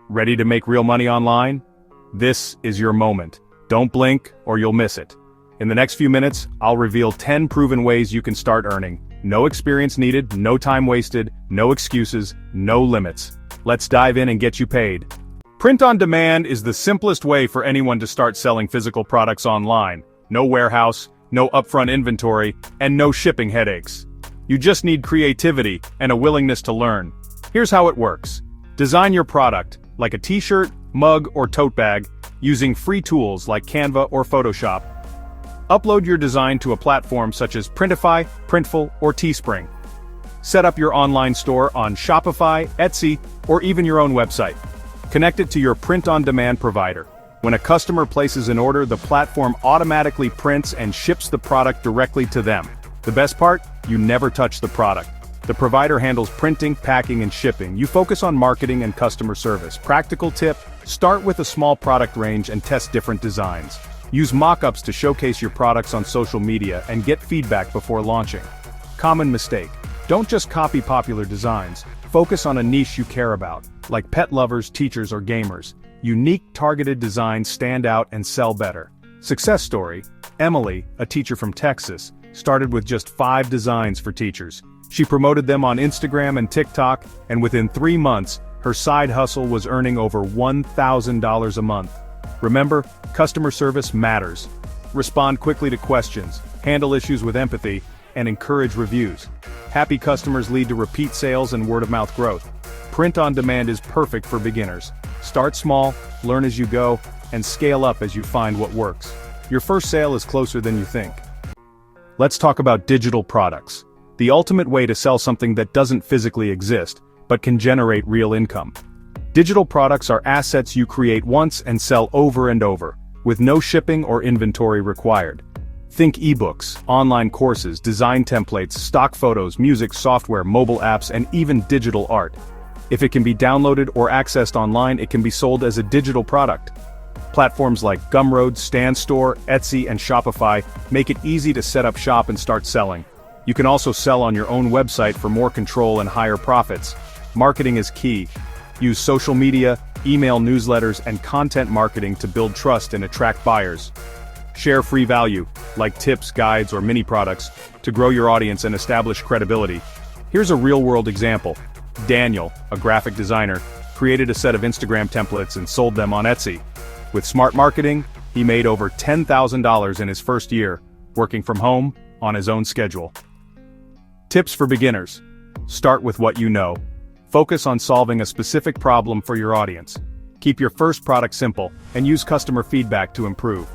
Ready to make real money online? This is your moment. Don't blink or you'll miss it. In the next few minutes, I'll reveal 10 proven ways you can start earning. No experience needed, no time wasted, no excuses, no limits. Let's dive in and get you paid. Print on demand is the simplest way for anyone to start selling physical products online. No warehouse, no upfront inventory, and no shipping headaches. You just need creativity and a willingness to learn. Here's how it works. Design your product, like a t-shirt, mug, or tote bag, using free tools like Canva or Photoshop. Upload your design to a platform such as Printify, Printful, or Teespring. Set up your online store on Shopify, Etsy, or even your own website. Connect it to your print-on-demand provider. When a customer places an order, the platform automatically prints and ships the product directly to them. The best part? You never touch the product. The provider handles printing, packing, and shipping. You focus on marketing and customer service. Practical tip: start with a small product range and test different designs. Use mock-ups to showcase your products on social media and get feedback before launching. Common mistake: don't just copy popular designs. Focus on a niche you care about, like pet lovers, teachers, or gamers. Unique, targeted designs stand out and sell better. Success story: Emily, a teacher from Texas, started with just 5 designs for teachers. She promoted them on Instagram and TikTok, and within 3 months, her side hustle was earning over $1,000 a month. Remember, customer service matters. Respond quickly to questions, handle issues with empathy, and encourage reviews. Happy customers lead to repeat sales and word-of-mouth growth. Print on demand is perfect for beginners. Start small, learn as you go, and scale up as you find what works. Your first sale is closer than you think. Let's talk about digital products. The ultimate way to sell something that doesn't physically exist, but can generate real income. Digital products are assets you create once and sell over and over, with no shipping or inventory required. Think ebooks, online courses, design templates, stock photos, music, software, mobile apps, and even digital art. If it can be downloaded or accessed online, it can be sold as a digital product. Platforms like Gumroad, StanStore, Etsy, and Shopify make it easy to set up shop and start selling. You can also sell on your own website for more control and higher profits. Marketing is key. Use social media, email newsletters, and content marketing to build trust and attract buyers. Share free value, like tips, guides, or mini products, to grow your audience and establish credibility. Here's a real-world example. Daniel, a graphic designer, created a set of Instagram templates and sold them on Etsy. With smart marketing, he made over $10,000 in his first year, working from home, on his own schedule. Tips for beginners: start with what you know. Focus on solving a specific problem for your audience. Keep your first product simple, and use customer feedback to improve.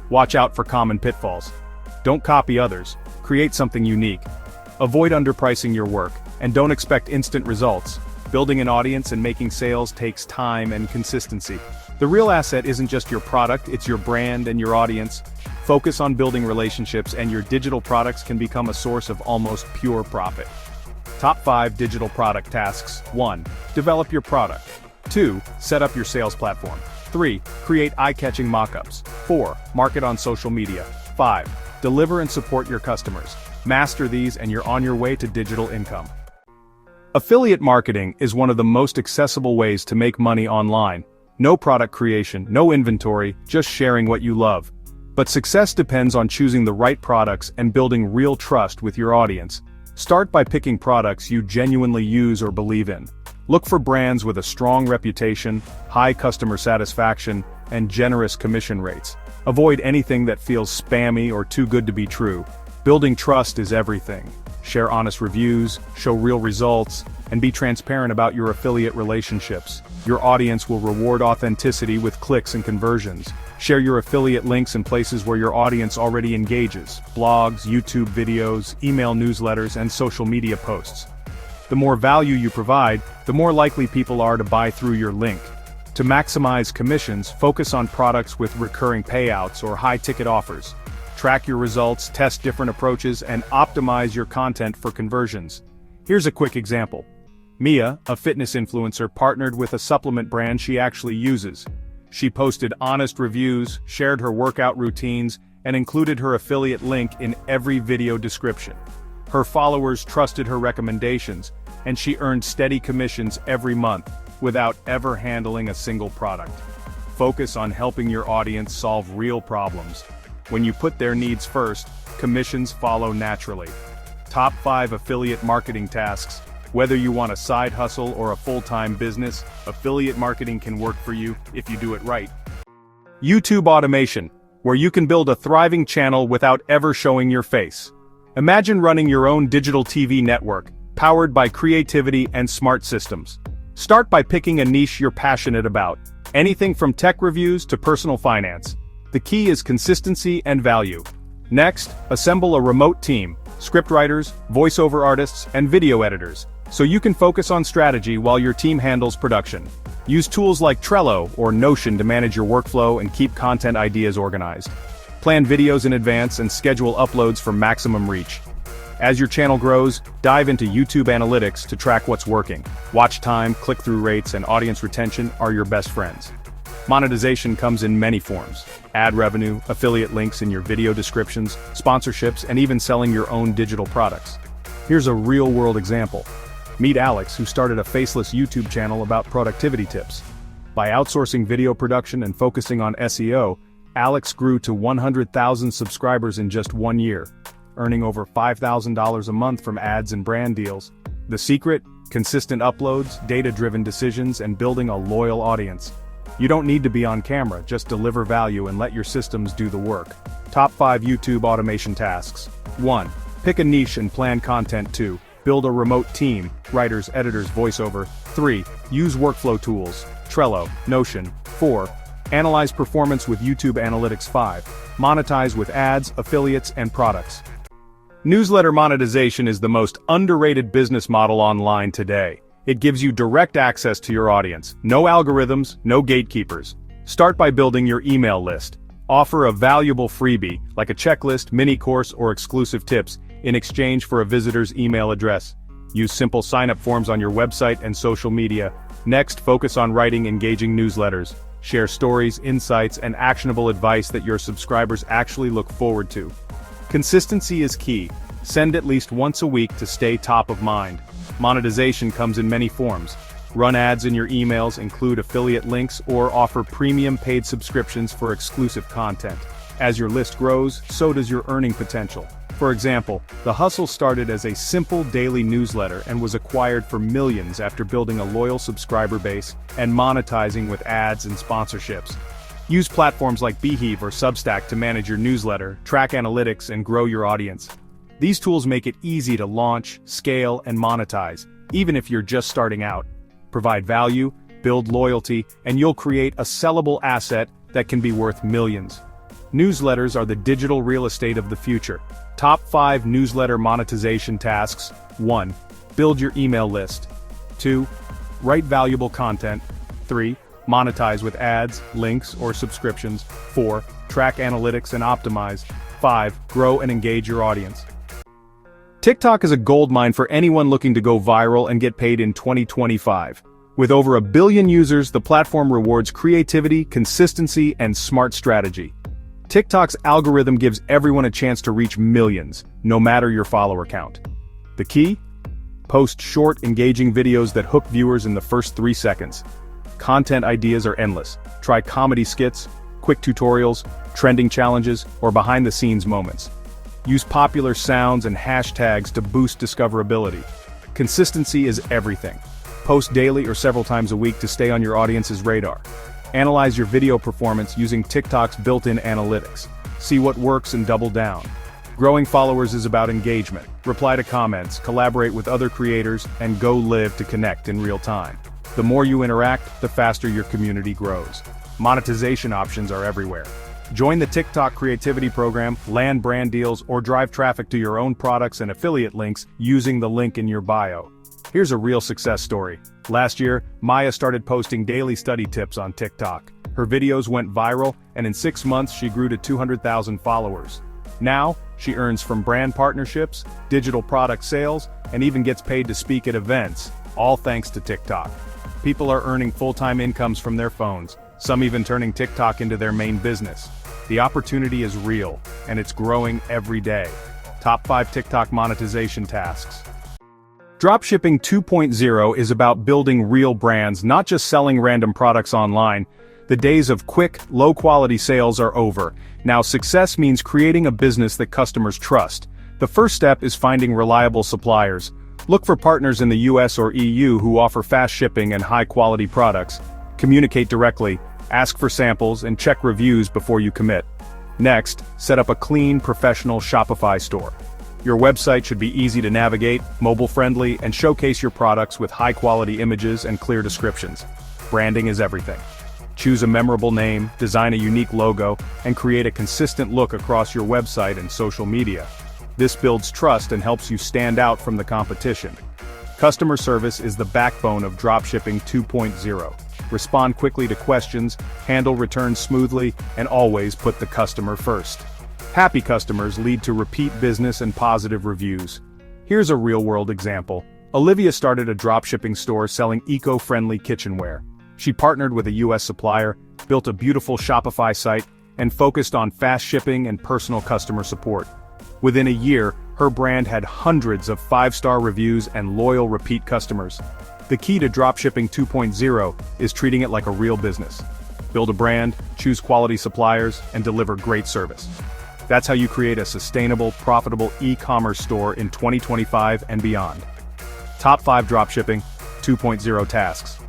Watch out for common pitfalls. Don't copy others, create something unique. Avoid underpricing your work, and don't expect instant results. Building an audience and making sales takes time and consistency. The real asset isn't just your product, it's your brand and your audience. Focus on building relationships, and your digital products can become a source of almost pure profit. Top 5 digital product tasks. 1. Develop your product. 2. Set up your sales platform. 3. Create eye-catching mock-ups. 4. Market on social media. 5. Deliver and support your customers. Master these and you're on your way to digital income. Affiliate marketing is one of the most accessible ways to make money online. No product creation, no inventory, just sharing what you love. But success depends on choosing the right products and building real trust with your audience. Start by picking products you genuinely use or believe in. Look for brands with a strong reputation, high customer satisfaction, and generous commission rates. Avoid anything that feels spammy or too good to be true. Building trust is everything. Share honest reviews, show real results, and be transparent about your affiliate relationships. Your audience will reward authenticity with clicks and conversions. Share your affiliate links in places where your audience already engages: blogs, YouTube videos, email newsletters, and social media posts. The more value you provide, the more likely people are to buy through your link. To maximize commissions, focus on products with recurring payouts or high-ticket offers. Track your results, test different approaches, and optimize your content for conversions. Here's a quick example. Mia, a fitness influencer, partnered with a supplement brand she actually uses. She posted honest reviews, shared her workout routines, and included her affiliate link in every video description. Her followers trusted her recommendations, and she earned steady commissions every month. without ever handling a single product. Focus on helping your audience solve real problems. When you put their needs first, commissions follow naturally. Top 5 affiliate marketing tasks. Whether you want a side hustle or a full-time business, affiliate marketing can work for you if you do it right. YouTube automation, where you can build a thriving channel without ever showing your face. Imagine running your own digital TV network, powered by creativity and smart systems. Start by picking a niche you're passionate about, anything from tech reviews to personal finance. The key is consistency and value. Next, assemble a remote team, scriptwriters, voiceover artists, and video editors, so you can focus on strategy while your team handles production. Use tools like Trello or Notion to manage your workflow and keep content ideas organized. Plan videos in advance and schedule uploads for maximum reach. As your channel grows, dive into YouTube analytics to track what's working. Watch time, click-through rates, and audience retention are your best friends. Monetization comes in many forms: ad revenue, affiliate links in your video descriptions, sponsorships, and even selling your own digital products. Here's a real-world example. Meet Alex, who started a faceless YouTube channel about productivity tips. By outsourcing video production and focusing on SEO, Alex grew to 100,000 subscribers in just 1 year, earning over $5,000 a month from ads and brand deals. The secret? Consistent uploads, data-driven decisions, and building a loyal audience. You don't need to be on camera, just deliver value and let your systems do the work. Top 5 YouTube automation tasks. 1. Pick a niche and plan content. 2. Build a remote team, writers, editors, voiceover. 3. Use workflow tools, Trello, Notion. 4. Analyze performance with YouTube Analytics. 5. Monetize with ads, affiliates, and products. Newsletter monetization is the most underrated business model online today. It gives you direct access to your audience. No algorithms, no gatekeepers. Start by building your email list. Offer a valuable freebie, like a checklist, mini course, or exclusive tips, in exchange for a visitor's email address. Use simple sign-up forms on your website and social media. Next, focus on writing engaging newsletters. Share stories, insights, and actionable advice that your subscribers actually look forward to. Consistency is key. Send at least once a week to stay top of mind. Monetization comes in many forms. Run ads in your emails, include affiliate links, or offer premium paid subscriptions for exclusive content. As your list grows, so does your earning potential. For example, The Hustle started as a simple daily newsletter and was acquired for millions after building a loyal subscriber base and monetizing with ads and sponsorships. Use platforms like Beehive or Substack to manage your newsletter, track analytics, and grow your audience. These tools make it easy to launch, scale, and monetize, even if you're just starting out. Provide value, build loyalty, and you'll create a sellable asset that can be worth millions. Newsletters are the digital real estate of the future. Top 5 newsletter monetization tasks. 1. Build your email list. 2. Write valuable content. 3. Monetize with ads, links, or subscriptions. 4. Track analytics and optimize. 5. Grow and engage your audience. TikTok is a goldmine for anyone looking to go viral and get paid in 2025. With over 1 billion users, the platform rewards creativity, consistency, and smart strategy. TikTok's algorithm gives everyone a chance to reach millions, no matter your follower count. The key? Post short, engaging videos that hook viewers in the first 3 seconds. Content ideas are endless. Try comedy skits, quick tutorials, trending challenges, or behind-the-scenes moments. Use popular sounds and hashtags to boost discoverability. Consistency is everything. Post daily or several times a week to stay on your audience's radar. Analyze your video performance using TikTok's built-in analytics. See what works and double down. Growing followers is about engagement. Reply to comments, collaborate with other creators, and go live to connect in real time. The more you interact, the faster your community grows. Monetization options are everywhere. Join the TikTok Creativity Program, land brand deals, or drive traffic to your own products and affiliate links using the link in your bio. Here's a real success story. Last year, Maya started posting daily study tips on TikTok. Her videos went viral, and in 6 months she grew to 200,000 followers. Now, she earns from brand partnerships, digital product sales, and even gets paid to speak at events, all thanks to TikTok. People are earning full-time incomes from their phones, some even turning TikTok into their main business. The opportunity is real, and it's growing every day. Top 5 TikTok monetization tasks. Dropshipping 2.0 is about building real brands, not just selling random products online. The days of quick, low-quality sales are over. Now success means creating a business that customers trust. The first step is finding reliable suppliers. Look for partners in the US or EU who offer fast shipping and high-quality products. Communicate directly, ask for samples, and check reviews before you commit. Next, set up a clean, professional Shopify store. Your website should be easy to navigate, mobile-friendly, and showcase your products with high-quality images and clear descriptions. Branding is everything. Choose a memorable name, design a unique logo, and create a consistent look across your website and social media. This builds trust and helps you stand out from the competition. Customer service is the backbone of Dropshipping 2.0. Respond quickly to questions, handle returns smoothly, and always put the customer first. Happy customers lead to repeat business and positive reviews. Here's a real-world example. Olivia started a dropshipping store selling eco-friendly kitchenware. She partnered with a US supplier, built a beautiful Shopify site, and focused on fast shipping and personal customer support. Within a year, her brand had hundreds of 5-star reviews and loyal repeat customers. The key to Dropshipping 2.0 is treating it like a real business. Build a brand, choose quality suppliers, and deliver great service. That's how you create a sustainable, profitable e-commerce store in 2025 and beyond. Top 5 Dropshipping 2.0 tasks.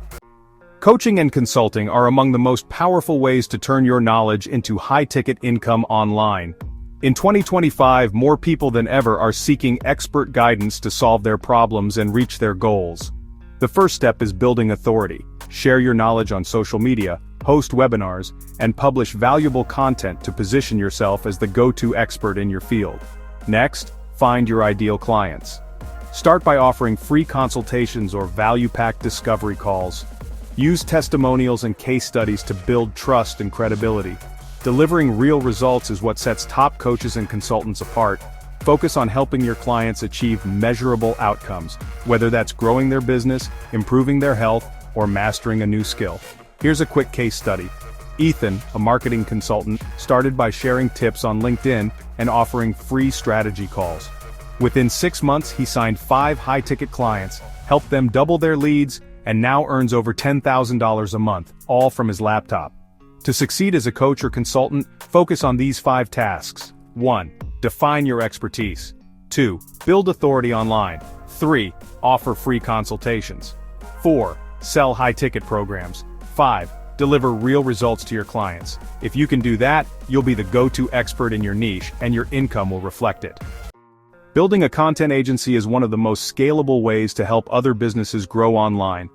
Coaching and consulting are among the most powerful ways to turn your knowledge into high-ticket income online. In 2025, more people than ever are seeking expert guidance to solve their problems and reach their goals. The first step is building authority. Share your knowledge on social media, host webinars, and publish valuable content to position yourself as the go-to expert in your field. Next, find your ideal clients. Start by offering free consultations or value-packed discovery calls. Use testimonials and case studies to build trust and credibility. Delivering real results is what sets top coaches and consultants apart. Focus on helping your clients achieve measurable outcomes, whether that's growing their business, improving their health, or mastering a new skill. Here's a quick case study. Ethan, a marketing consultant, started by sharing tips on LinkedIn and offering free strategy calls. Within 6 months, he signed 5 high-ticket clients, helped them double their leads, and now earns over $10,000 a month, all from his laptop. To succeed as a coach or consultant, focus on these 5 tasks. 1. Define your expertise. 2. Build authority online. 3. Offer free consultations. 4. Sell high-ticket programs. 5. Deliver real results to your clients. If you can do that, you'll be the go-to expert in your niche, and your income will reflect it. Building a content agency is one of the most scalable ways to help other businesses grow online.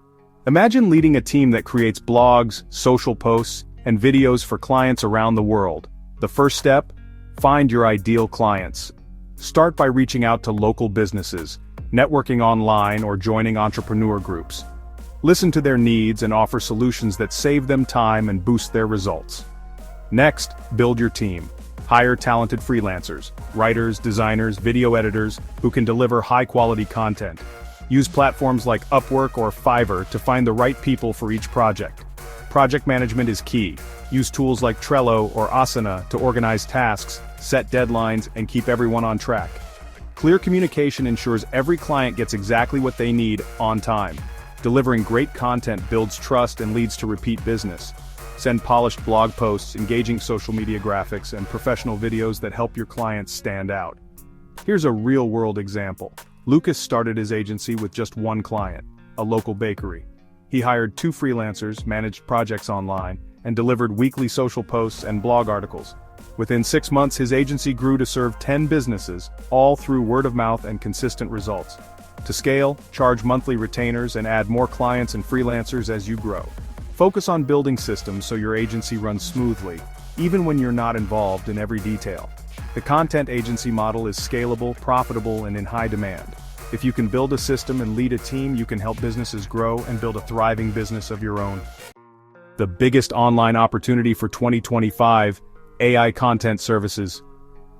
Imagine leading a team that creates blogs, social posts, and videos for clients around the world. The first step? Find your ideal clients. Start by reaching out to local businesses, networking online, or joining entrepreneur groups. Listen to their needs and offer solutions that save them time and boost their results. Next, build your team. Hire talented freelancers, writers, designers, video editors, who can deliver high-quality content. Use platforms like Upwork or Fiverr to find the right people for each project. Project management is key. Use tools like Trello or Asana to organize tasks, set deadlines, and keep everyone on track. Clear communication ensures every client gets exactly what they need on time. Delivering great content builds trust and leads to repeat business. Send polished blog posts, engaging social media graphics, and professional videos that help your clients stand out. Here's a real-world example. Lucas started his agency with just one client, a local bakery. He hired 2 freelancers, managed projects online, and delivered weekly social posts and blog articles. Within 6 months, his agency grew to serve 10 businesses, all through word of mouth and consistent results. To scale, charge monthly retainers and add more clients and freelancers as you grow. Focus on building systems so your agency runs smoothly, even when you're not involved in every detail. The content agency model is scalable, profitable, and in high demand. If you can build a system and lead a team, you can help businesses grow and build a thriving business of your own. The biggest online opportunity for 2025, AI content services.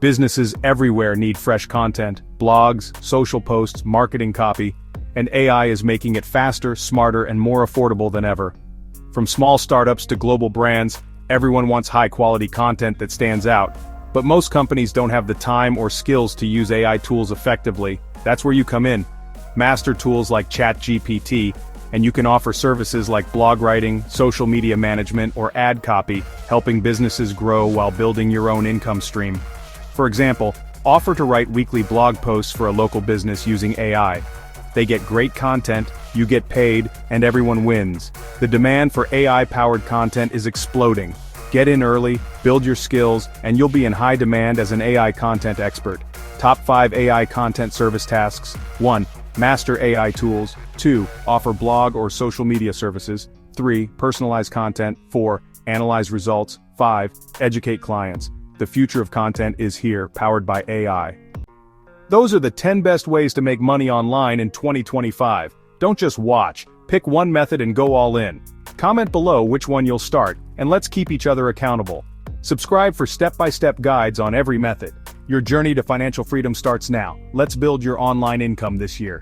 Businesses everywhere need fresh content, blogs, social posts, marketing copy, and AI is making it faster, smarter, and more affordable than ever. From small startups to global brands, everyone wants high-quality content that stands out. But most companies don't have the time or skills to use AI tools effectively. That's where you come in. Master tools like ChatGPT, and you can offer services like blog writing, social media management, or ad copy, helping businesses grow while building your own income stream. For example, offer to write weekly blog posts for a local business using AI. They get great content, you get paid, and everyone wins. The demand for AI-powered content is exploding. Get in early, build your skills, and you'll be in high demand as an AI content expert. Top 5 AI content service tasks. 1. Master AI tools. 2. Offer blog or social media services. 3. Personalize content. 4. Analyze results. 5. Educate clients. The future of content is here, powered by AI. Those are the 10 best ways to make money online in 2025. Don't just watch, pick one method and go all in. Comment below which one you'll start, and let's keep each other accountable. Subscribe for step-by-step guides on every method. Your journey to financial freedom starts now. Let's build your online income this year.